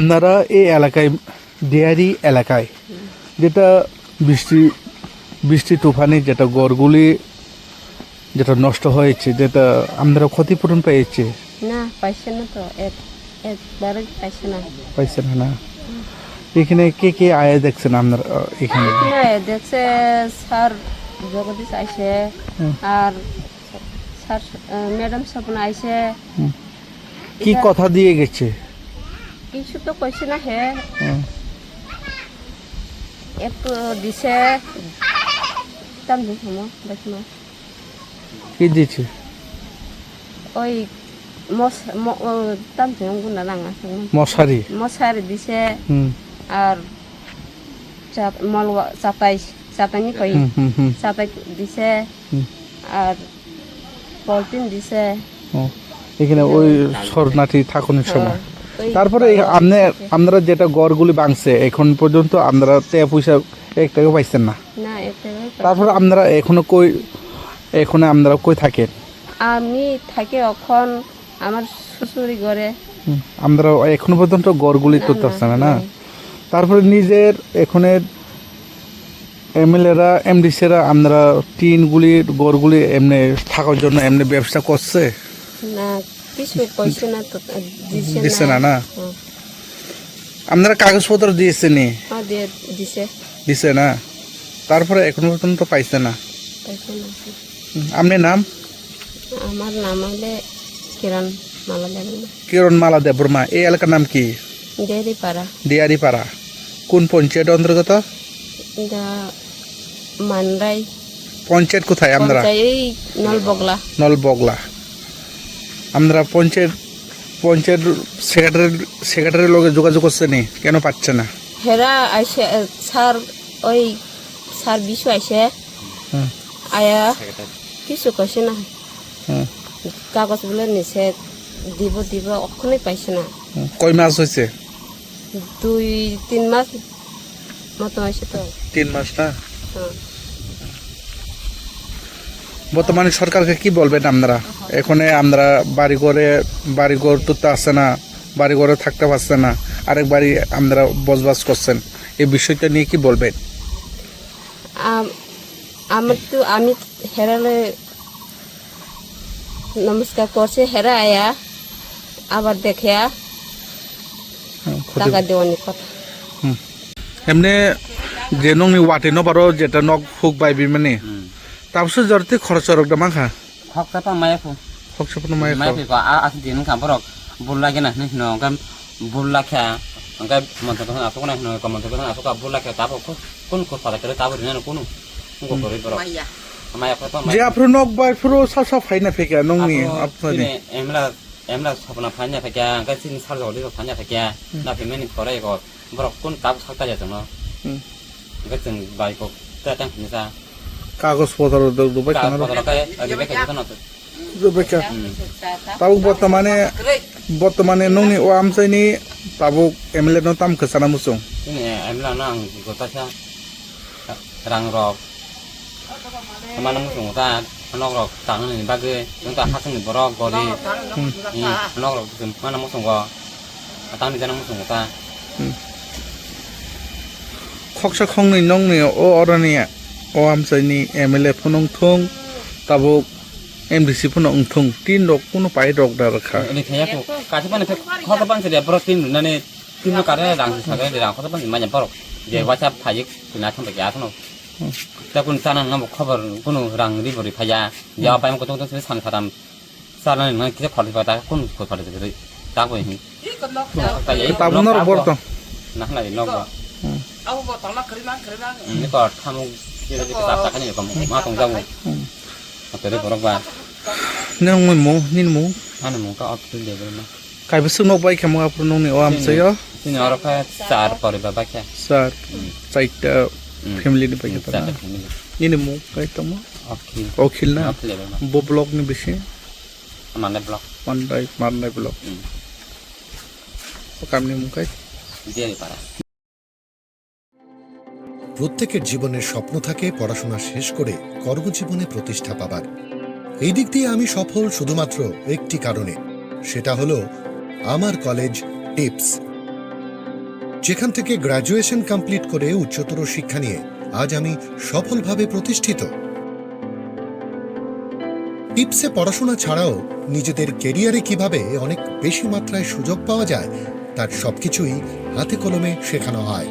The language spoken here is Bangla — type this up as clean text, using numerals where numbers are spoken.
আপনারা এই এলাকায় ডেয়ারি এলাকায় যেটা বৃষ্টি তুফানে যেটা গড়গুলি যেটা নষ্ট হয়েছে, যেটা আপনারা ক্ষতিপূরণ পেয়েছে? না, পাইছে না তো, একবারে পাইছে না। পাইছে না? এখানে কে কে আয়া দেখছেন আপনারা এখানে? দেখছে স্যার জগদীশ আইসে, আর স্যার ম্যাডাম স্বপ্ন আইসে। কি কথা দিয়ে গেছে? কিছু তো কইছে না, হে একটু দিছে দাম দেখো কি দিয়েছে? ওই দাম গুণা রাঙা মশারি দিছে, আর চাপাইনি কই চাপাই দিছে, আর পলিথিন দিছে এখানে ওই শরণার্থী থাকুনের সময়। ওই তারপরে আপনারা যেটা গড়গুলি ভাঙছে এখন পর্যন্ত আপনারা টাকা পয়সা এক টাকা পাইছেন না? না, একটা তারপরে আপনারা এখানে আপনারা কই থাকেন? আমি থাকি এখন আমার শ্বশুরি ঘরে। আমরা এখনো পর্যন্ত গড়গুলি করতে পারছে না। তারপরে নিজের এখানে এমএলএরা এমডিসিরা আপনারা টিনগুলি গড়গুলি এমনি থাকার জন্য এমনি ব্যবসা করছে না? কিছু কইছে না তো, দিছে না? আপনারা কাগজপত্র দিয়েছে নি? দিছে না? তারপরে এখনো পর্যন্ত পাইছে না? আপনার নাম? আমার নাম হলে কিরণ মালা দেববর্মা। এই এলাকার নাম কি? ডিয়ারিপাড়া। কোন পঞ্চায়েত অন্তর্গত? মানরাই পঞ্চায়েত কোথায়? আমরা নলবগলা। আমরা পঞ্চায়েত সেক্রেটারির লগে যোগাযোগ করছে নি, কেন পাচ্ছে না? হেরা আইসে স্যার, ওই স্যার বিশু আইসে আয়া কিছু কইছে না, কাগজ বলে নিছে দিব অখনই পাইছে না। কয় মাস হয়েছে? 2-3 মাস মতো হয়েছে তো। 3 মাস না? বর্তমানে সরকারকে কি বলবেন আপনারা? এখানে আমরা বাড়িঘর তুলতে আসছে না, বাড়িঘরে থাকতে পারছে না, আরেক বাড়ি আমরা বসবাস করছেন, এই বিষয়টা নিয়ে কি বলবেন? আমি হেরালে নমস্কার করছে, হেরা আয়া আবার দেখে টাকা দেওয়ানি কথা। এমনি যে নংনি ওয়াটে নবারো যেটা নক ফুক বাইবি মানে তারপর জরতে খরচ রকটা মাখা হকসাপা মায়াফু হকসাপা মায়া মায়াফু আসি দিন কামরক বুল্লা গেনা ন গাম বুল্লা খা গাম মত কথা আসো না ন কম মত কথা আসো কা বুল্লা খা তাপ কোন কোন পাতা করে তাপ রিনা কোন কোন করে বড় মায়া পাপা যে আপনি নক বাই পুরো সব ফাইনা ফেকা নংনি আপনি এমলা সপনা ফাইনা ফেকা গাছিনি সারজো লিরো ফাইনা ফেকা না ফেমেনি করে গো বড় কোন তাপ সাকা যাতো না গাছন বাইকো তাতাং নিসা কাগজপত্র দুবাই কেন তাবুক বর্তমানে নংনি ও আমসাইনি তাবুক MLA no tam kesana musung ini emla nang gotasya rang rok mana musung ta nok rok tang ni bage chúng ta hasang ni borok gori nok rok mana musung go tang ni jana musung ta khoksa khongni nongni o orani o amsaini MLA phunong thung tabuk MDC phunong thung tin rok kuno pai rok dar kha ini khaya ko kasapan pe khosapan se pro tin nane tin no kare rang sagare rang khosapan ma jam porok je whatsapp phajik na thang ya thono ta kun sana ngam khabar kuno rang ri bori phaya ya pa ko tong se san khatam sana na ki khol pa ta kun ko phale se ta ko hi ta bunor borto na na no ko au bo tong na khri ni ko thamu ki ri ta ta khani ko ma tong jamu tere borok ba nang mo nin mo ana mo ka option de ba kai besung no bai khamu apro nongni o amsayo ini ora ka 4 pore ba bakya sar saita family ni bai ta ini mo kai tomo okhil na bo blog ni beshi mandai blog kamni mo kai diari para প্রত্যেকের জীবনের স্বপ্ন থাকে পড়াশোনা শেষ করে কর্মজীবনে প্রতিষ্ঠা পাবার। এই দিক দিয়ে আমি সফল শুধুমাত্র একটি কারণে, সেটা হলো আমার কলেজ টিপস। যেখান থেকে গ্র্যাজুয়েশন কমপ্লিট করে উচ্চতর শিক্ষা নিয়ে আজ আমি সফলভাবে প্রতিষ্ঠিত। টিপসে পড়াশোনা ছাড়াও নিজেদের কেরিয়ারে কিভাবে অনেক বেশি মাত্রায় সুযোগ পাওয়া যায় তার সবকিছুই হাতে কলমে শেখানো হয়।